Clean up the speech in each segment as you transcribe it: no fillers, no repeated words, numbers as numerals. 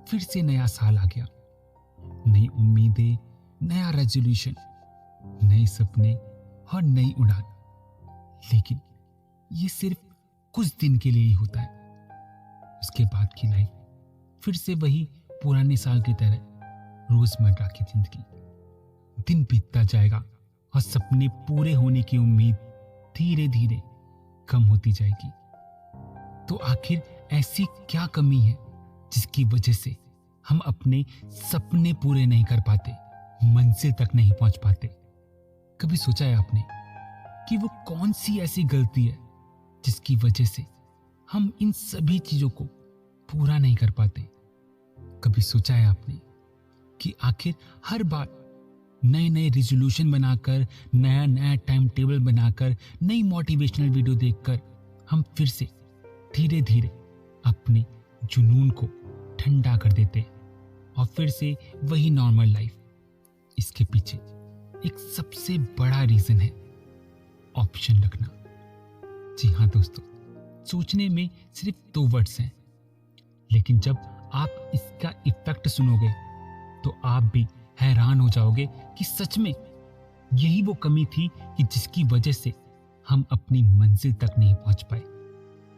फिर से नया साल आ गया। नई उम्मीदें, नया रेजोल्यूशन, नए सपने और नई उड़ान। लेकिन ये सिर्फ कुछ दिन के लिए ही होता है। उसके बाद की लाइफ फिर से वही पुराने साल की तरह रोजमर्रा की जिंदगी। दिन बीतता जाएगा और सपने पूरे होने की उम्मीद धीरे धीरे कम होती जाएगी। तो आखिर ऐसी क्या कमी है जिसकी वजह से हम अपने सपने पूरे नहीं कर पाते, मंजिल तक नहीं पहुंच पाते? कभी सोचा है आपने कि वो कौन सी ऐसी गलती है जिसकी वजह से हम इन सभी चीजों को पूरा नहीं कर पाते? कभी सोचा है आपने कि आखिर हर बार नए नए रिजोल्यूशन बनाकर, नया नया टाइम टेबल बनाकर, नई मोटिवेशनल वीडियो देखकर हम फिर से धीरे धीरे अपने जुनून को ठंडा कर देते हैं और फिर से वही नॉर्मल लाइफ? इसके पीछे एक सबसे बड़ा रीजन है ऑप्शन रखना। जी हाँ दोस्तों, सोचने में सिर्फ 2 वर्ड्स हैं, लेकिन जब आप इसका इफेक्ट सुनोगे तो आप भी हैरान हो जाओगे कि सच में यही वो कमी थी कि जिसकी वजह से हम अपनी मंजिल तक नहीं पहुंच पाए।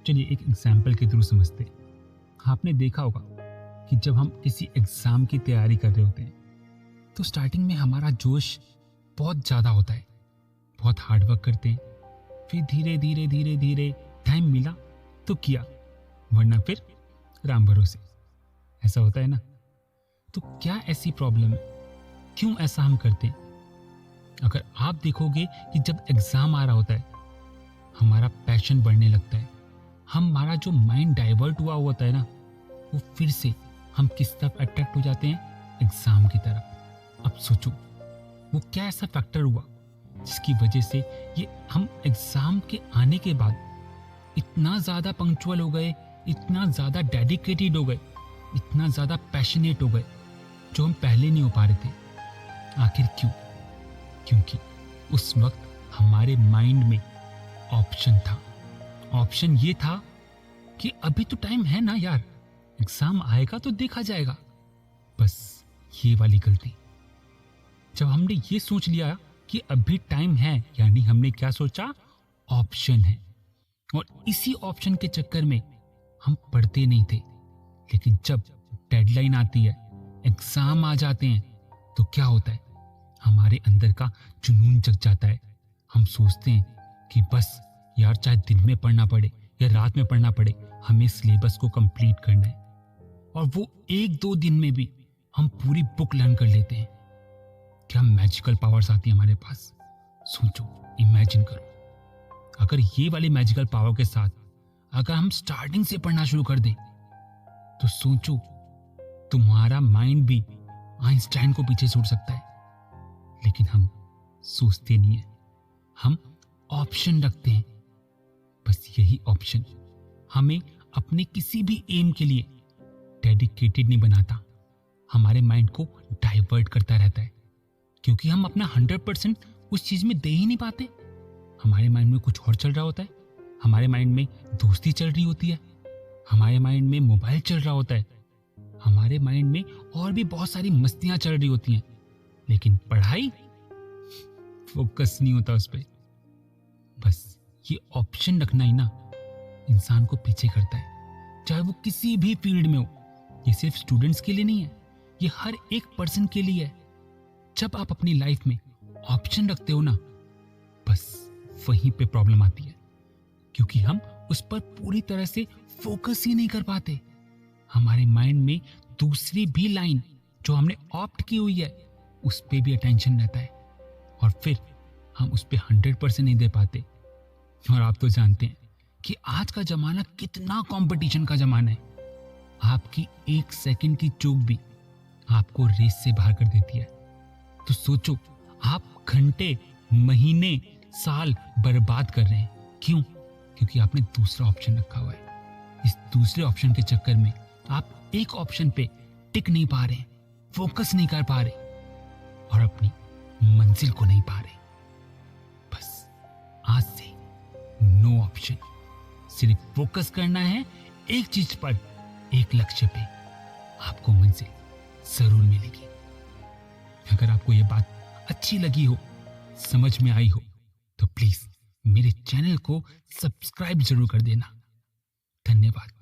चलिए एक एग्जाम्पल के थ्रू समझते। आपने देखा होगा कि जब हम किसी एग्जाम की तैयारी कर रहे होते हैं तो स्टार्टिंग में हमारा जोश बहुत ज़्यादा होता है, बहुत हार्डवर्क करते हैं, फिर धीरे धीरे धीरे धीरे टाइम मिला तो किया, वरना फिर राम भरोसे। ऐसा होता है ना? तो क्या ऐसी प्रॉब्लम है? क्यों ऐसा हम करते हैं? अगर आप देखोगे कि जब एग्जाम आ रहा होता है हमारा पैशन बढ़ने लगता है, हमारा जो माइंड डाइवर्ट हुआ होता है ना, वो फिर से हम किस तरफ अट्रैक्ट हो जाते हैं? एग्जाम की तरफ। अब सोचो वो क्या ऐसा फैक्टर हुआ जिसकी वजह से ये हम एग्जाम के आने के बाद इतना ज़्यादा पंक्चुअल हो गए, इतना ज़्यादा डेडिकेटेड हो गए, इतना ज़्यादा पैशनेट हो गए जो हम पहले नहीं हो पा रहे थे? आखिर क्यों? क्योंकि उस वक्त हमारे माइंड में ऑप्शन था। ऑप्शन ये था कि अभी तो टाइम है ना यार, एग्जाम आएगा तो देखा जाएगा। बस ये वाली गलती। जब हमने ये सोच लिया कि अभी टाइम है, यानी हमने क्या सोचा? ऑप्शन है। और इसी ऑप्शन के चक्कर में हम पढ़ते नहीं थे। लेकिन जब डेडलाइन आती है, एग्जाम आ जाते हैं, तो क्या होता है? हमारे अंदर का जुनून जग जाता है। हम सोचते हैं कि बस यार, चाहे दिन में पढ़ना पड़े या रात में पढ़ना पड़े, हमें सिलेबस को कंप्लीट करना है। और वो 1-2 दिन में भी हम पूरी बुक लर्न कर लेते हैं। क्या मैजिकल पावर्स आती है हमारे पास? सोचो, इमेजिन करो, अगर ये वाले मैजिकल पावर के साथ अगर हम स्टार्टिंग से पढ़ना शुरू कर दें तो सोचो, तुम्हारा माइंड भी आइंस्टाइन को पीछे छोड़ सकता है। लेकिन हम सोचते नहीं है, हम ऑप्शन रखते हैं। बस यही ऑप्शन हमें अपने किसी भी एम के लिए डेडिकेटेड नहीं बनाता, हमारे माइंड को डाइवर्ट करता रहता है। क्योंकि हम अपना 100% उस चीज में दे ही नहीं पाते। हमारे माइंड में कुछ और चल रहा होता है, हमारे माइंड में दोस्ती चल रही होती है, हमारे माइंड में मोबाइल चल रहा होता है, हमारे माइंड में और भी बहुत सारी मस्तियां चल रही होती हैं। लेकिन पढ़ाई, फोकस नहीं होता उस पर। बस ये ऑप्शन रखना ही ना इंसान को पीछे करता है, चाहे वो किसी भी फील्ड में हो। ये सिर्फ स्टूडेंट्स के लिए नहीं है, ये हर एक पर्सन के लिए है। जब आप अपनी लाइफ में ऑप्शन रखते हो ना, बस वहीं पे प्रॉब्लम आती है। क्योंकि हम उस पर पूरी तरह से फोकस ही नहीं कर पाते। हमारे माइंड में दूसरी भी लाइन जो हमने ऑप्ट की हुई है उस पे भी अटेंशन रहता है, और फिर हम उस पे 100% नहीं दे पाते। और आप तो जानते हैं कि आज का जमाना कितना कंपटीशन का जमाना है। आपकी 1 सेकंड की चूक भी आपको रेस से बाहर कर देती है। तो सोचो, आप घंटे, महीने, साल बर्बाद कर रहे हैं। क्यों? क्योंकि आपने दूसरा ऑप्शन रखा हुआ है। इस दूसरे ऑप्शन के चक्कर में आप एक ऑप्शन पे टिक नहीं पा रहे, फोकस नहीं कर पा रहे और अपनी मंजिल को नहीं पा रहे। बस आज से नो ऑप्शन, सिर्फ फोकस करना है एक चीज पर, एक लक्ष्य पे। आपको मंजिल जरूर मिलेगी। अगर आपको यह बात अच्छी लगी हो, समझ में आई हो, तो प्लीज मेरे चैनल को सब्सक्राइब जरूर कर देना। धन्यवाद।